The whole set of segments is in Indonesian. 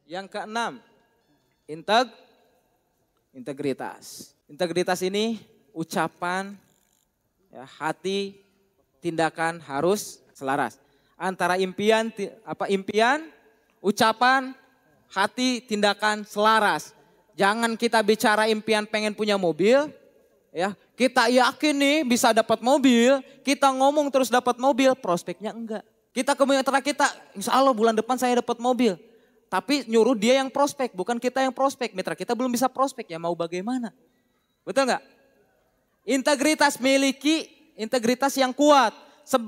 Yang keenam, integritas. Integritas ini ucapan, ya, hati, tindakan harus selaras. Antara impian, ucapan, hati, tindakan selaras. Jangan kita bicara impian pengen punya mobil, ya. Kita yakin nih bisa dapat mobil, kita ngomong terus dapat mobil, prospeknya enggak. Kita kemudian kita, insya Allah bulan depan saya dapat mobil. Tapi nyuruh dia yang prospek, bukan kita yang prospek. Mitra kita belum bisa prospek, ya mau bagaimana? Betul nggak? Integritas, miliki integritas yang kuat.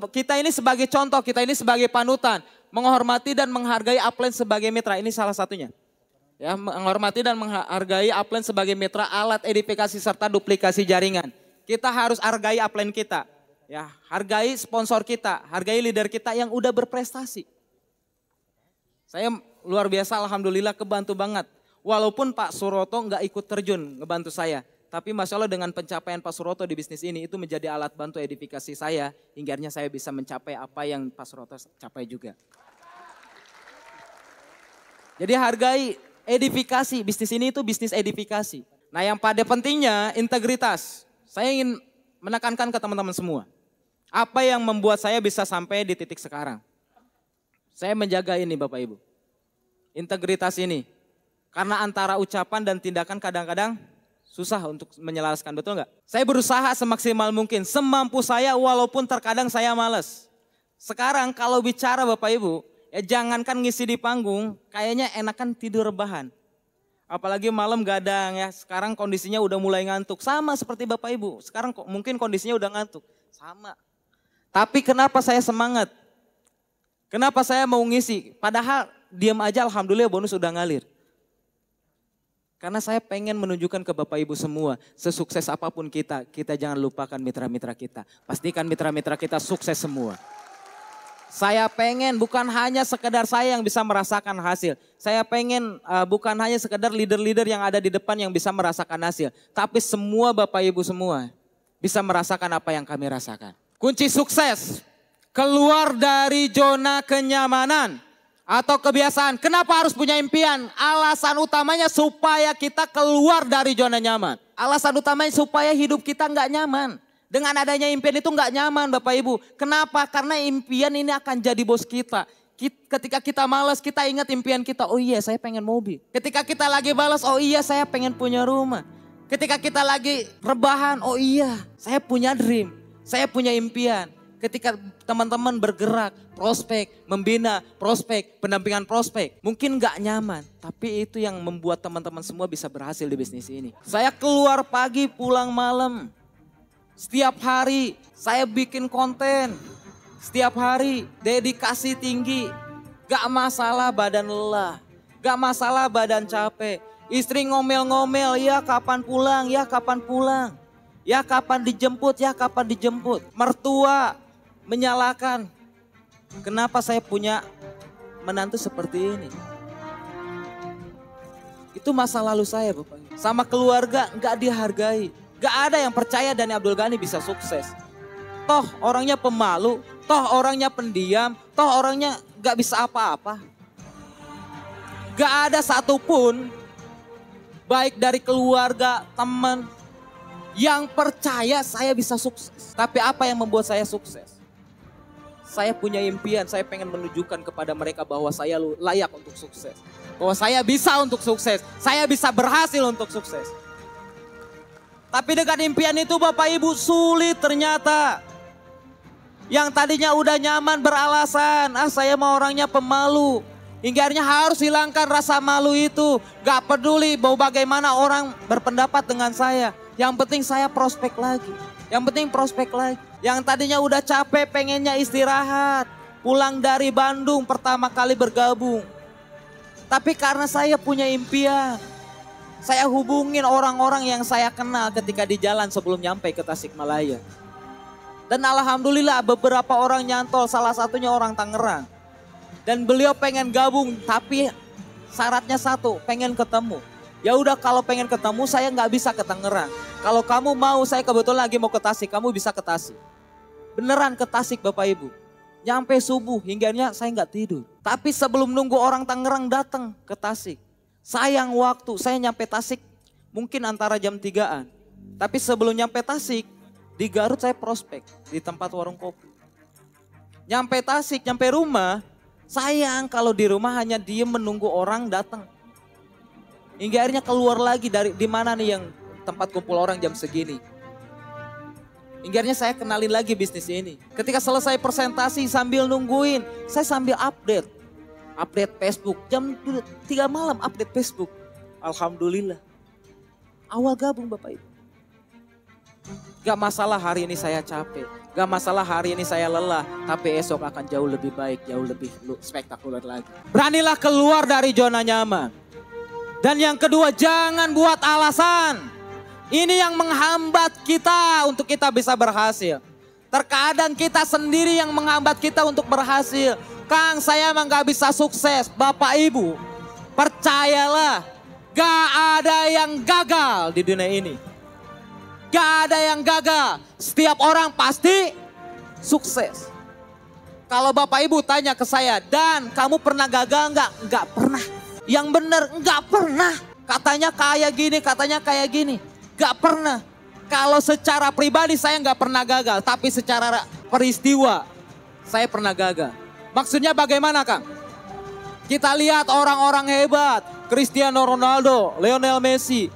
Kita ini sebagai contoh, kita ini sebagai panutan. Menghormati dan menghargai upline sebagai mitra, ini salah satunya. Ya, menghormati dan menghargai upline sebagai mitra, alat edifikasi serta duplikasi jaringan. Kita harus hargai upline kita. Ya, hargai sponsor kita, hargai leader kita yang udah berprestasi. Saya luar biasa, alhamdulillah kebantu banget. Walaupun Pak Suroto nggak ikut terjun ngebantu saya. Tapi Masya Allah dengan pencapaian Pak Suroto di bisnis ini itu menjadi alat bantu edifikasi saya. Hingga akhirnya saya bisa mencapai apa yang Pak Suroto capai juga. Jadi hargai edifikasi, bisnis ini itu bisnis edifikasi. Nah yang pada pentingnya integritas. Saya ingin menekankan ke teman-teman semua. Apa yang membuat saya bisa sampai di titik sekarang. Saya menjaga ini Bapak Ibu. Integritas ini. Karena antara ucapan dan tindakan kadang-kadang susah untuk menyelaraskan, betul nggak? Saya berusaha semaksimal mungkin, semampu saya walaupun terkadang saya malas. Sekarang kalau bicara Bapak Ibu, ya jangankan ngisi di panggung, kayaknya enakan tidur rebahan. Apalagi malam gadang ya, sekarang kondisinya udah mulai ngantuk. Sama seperti Bapak Ibu, sekarang mungkin kondisinya udah ngantuk. Sama. Tapi kenapa saya semangat? Kenapa saya mau ngisi? Padahal diam aja alhamdulillah bonus udah ngalir. Karena saya pengen menunjukkan ke Bapak Ibu semua, sesukses apapun kita jangan lupakan mitra-mitra kita. Pastikan mitra-mitra kita sukses semua. Saya pengen bukan hanya sekedar saya yang bisa merasakan hasil. Saya pengen bukan hanya sekedar leader-leader yang ada di depan yang bisa merasakan hasil. Tapi semua Bapak Ibu semua bisa merasakan apa yang kami rasakan. Kunci sukses, keluar dari zona kenyamanan atau kebiasaan. Kenapa harus punya impian? Alasan utamanya supaya kita keluar dari zona nyaman. Alasan utamanya supaya hidup kita nggak nyaman. Dengan adanya impian itu nggak nyaman Bapak Ibu. Kenapa? Karena impian ini akan jadi bos kita. Ketika kita malas kita ingat impian kita. Oh iya saya pengen mobil. Ketika kita lagi balas, oh iya saya pengen punya rumah. Ketika kita lagi rebahan, oh iya saya punya dream. Saya punya impian. Ketika teman-teman bergerak, prospek, membina, prospek, pendampingan prospek. Mungkin gak nyaman, tapi itu yang membuat teman-teman semua bisa berhasil di bisnis ini. Saya keluar pagi, pulang malam. Setiap hari saya bikin konten. Setiap hari dedikasi tinggi. Gak masalah badan lelah, gak masalah badan capek. Istri ngomel-ngomel, ya kapan pulang, ya kapan pulang. Ya kapan dijemput, ya kapan dijemput. Mertua menyalahkan. Kenapa saya punya menantu seperti ini? Itu masa lalu saya Bapak. Sama keluarga gak dihargai. Gak ada yang percaya Dhani Abdul Ghani bisa sukses. Toh orangnya pemalu, toh orangnya pendiam, toh orangnya gak bisa apa-apa. Gak ada satupun baik dari keluarga, teman yang percaya saya bisa sukses. Tapi apa yang membuat saya sukses? Saya punya impian, saya pengen menunjukkan kepada mereka bahwa saya layak untuk sukses. Bahwa saya bisa untuk sukses, saya bisa berhasil untuk sukses. Tapi dengan impian itu Bapak Ibu sulit ternyata. Yang tadinya udah nyaman beralasan, saya mau orangnya pemalu. Hingga akhirnya harus hilangkan rasa malu itu. Gak peduli mau bagaimana orang berpendapat dengan saya. Yang penting saya prospek lagi. Yang penting prospek lagi. Yang tadinya udah capek pengennya istirahat. Pulang dari Bandung pertama kali bergabung. Tapi karena saya punya impian. Saya hubungin orang-orang yang saya kenal ketika di jalan sebelum nyampe ke Tasikmalaya. Dan alhamdulillah beberapa orang nyantol, salah satunya orang Tangerang. Dan beliau pengen gabung tapi syaratnya satu, pengen ketemu. Ya udah kalau pengen ketemu saya nggak bisa ke Tangerang. Kalau kamu mau, saya kebetulan lagi mau ke Tasik, kamu bisa ke Tasik. Beneran ke Tasik Bapak Ibu. Nyampe subuh, hingganya saya nggak tidur. Tapi sebelum nunggu orang Tangerang datang ke Tasik. Sayang waktu, saya nyampe Tasik mungkin antara jam 3-an. Tapi sebelum nyampe Tasik, di Garut saya prospek di tempat warung kopi. Nyampe Tasik, nyampe rumah, sayang kalau di rumah hanya diem menunggu orang datang. Hingga akhirnya keluar lagi dari di mana nih yang tempat kumpul orang jam segini. Hingga akhirnya saya kenalin lagi bisnis ini. Ketika selesai presentasi sambil nungguin, saya sambil update Facebook. Jam 3 malam update Facebook. Alhamdulillah. Awal gabung Bapak Ibu. Gak masalah hari ini saya capek. Gak masalah hari ini saya lelah. Tapi esok akan jauh lebih baik, jauh lebih spektakuler lagi. Beranilah keluar dari zona nyaman. Dan yang kedua, jangan buat alasan. Ini yang menghambat kita untuk kita bisa berhasil. Terkadang kita sendiri yang menghambat kita untuk berhasil. Kang, saya emang gak bisa sukses. Bapak Ibu, percayalah, gak ada yang gagal di dunia ini. Gak ada yang gagal. Setiap orang pasti sukses. Kalau Bapak Ibu tanya ke saya, Dan, kamu pernah gagal enggak? Enggak pernah. Yang benar, enggak pernah. Katanya kayak gini, katanya kayak gini. Gak pernah. Kalau secara pribadi saya gak pernah gagal. Tapi secara peristiwa saya pernah gagal. Maksudnya bagaimana Kang? Kita lihat orang-orang hebat. Cristiano Ronaldo, Lionel Messi,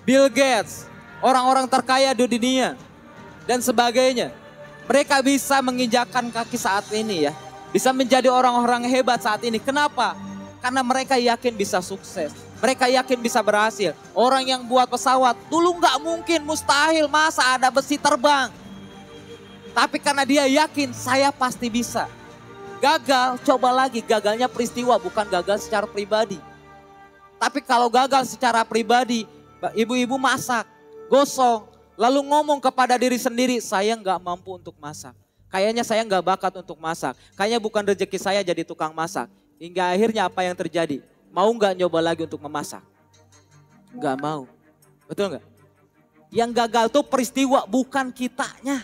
Bill Gates. Orang-orang terkaya di dunia. Dan sebagainya. Mereka bisa menginjakkan kaki saat ini ya. Bisa menjadi orang-orang hebat saat ini. Kenapa? Karena mereka yakin bisa sukses. Mereka yakin bisa berhasil. Orang yang buat pesawat dulu nggak mungkin, mustahil, masa ada besi terbang. Tapi karena dia yakin saya pasti bisa. Gagal, coba lagi. Gagalnya peristiwa, bukan gagal secara pribadi. Tapi kalau gagal secara pribadi, ibu-ibu masak, gosong. Lalu ngomong kepada diri sendiri, saya nggak mampu untuk masak. Kayaknya saya nggak bakat untuk masak. Kayaknya bukan rezeki saya jadi tukang masak. Hingga akhirnya apa yang terjadi? Mau nggak nyoba lagi untuk memasak? Nggak mau. Betul nggak? Yang gagal tuh peristiwa bukan kitanya.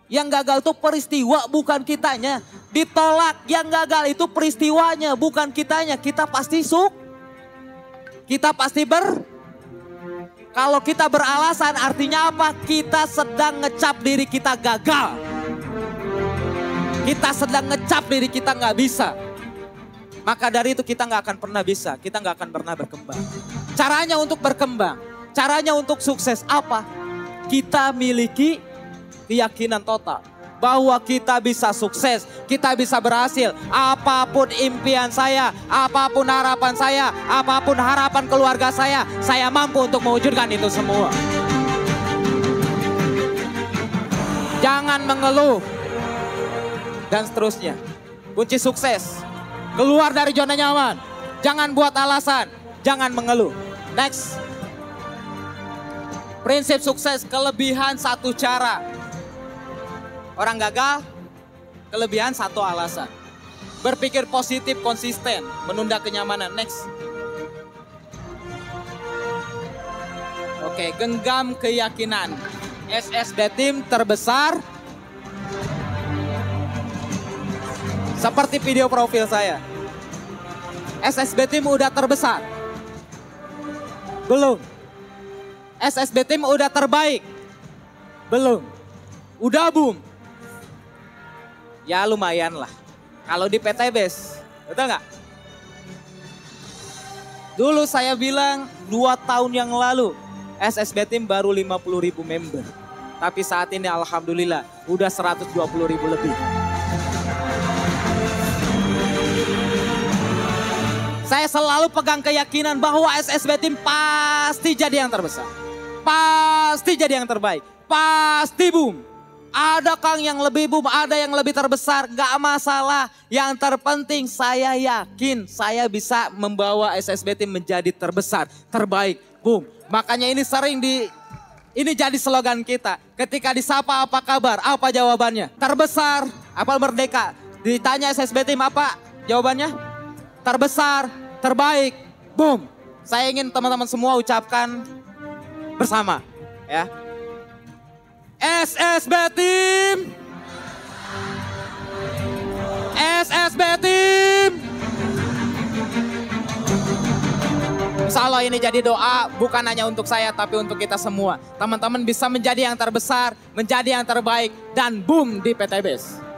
Yang gagal tuh peristiwa bukan kitanya. Ditolak, yang gagal itu peristiwanya bukan kitanya. Kita pasti kita pasti Kalau kita beralasan artinya apa? Kita sedang ngecap diri kita gagal. Kita sedang ngecap diri kita nggak bisa. Maka dari itu kita nggak akan pernah bisa, kita nggak akan pernah berkembang. Caranya untuk berkembang, caranya untuk sukses apa? Kita miliki keyakinan total bahwa kita bisa sukses, kita bisa berhasil. Apapun impian saya, apapun harapan saya, apapun harapan keluarga saya mampu untuk mewujudkan itu semua. Jangan mengeluh dan seterusnya. Kunci sukses. Keluar dari zona nyaman. Jangan buat alasan. Jangan mengeluh. Next. Prinsip sukses, kelebihan satu cara. Orang gagal, kelebihan satu alasan. Berpikir positif, konsisten, menunda kenyamanan. Next. Oke, genggam keyakinan. SSB tim terbesar. Seperti video profil saya. SSB tim udah terbesar. Belum. SSB tim udah terbaik. Belum. Udah boom. Ya lumayan lah. Kalau di PTBes, betul nggak? Dulu saya bilang 2 tahun yang lalu SSB tim baru 50.000 member. Tapi saat ini alhamdulillah udah 120.000 lebih. Saya selalu pegang keyakinan bahwa SSB tim pasti jadi yang terbesar. Pasti jadi yang terbaik. Pasti boom. Ada Kang yang lebih boom, ada yang lebih terbesar. Gak masalah. Yang terpenting saya yakin saya bisa membawa SSB tim menjadi terbesar. Terbaik. Boom. Makanya ini sering ini jadi slogan kita. Ketika disapa apa kabar, apa jawabannya? Terbesar, apa merdeka? Ditanya SSB tim apa jawabannya? Terbesar, terbaik, boom. Saya ingin teman-teman semua ucapkan bersama ya. SSB tim SB Team. Insya Allah ini jadi doa bukan hanya untuk saya tapi untuk kita semua. Teman-teman bisa menjadi yang terbesar, menjadi yang terbaik dan boom di PT BES.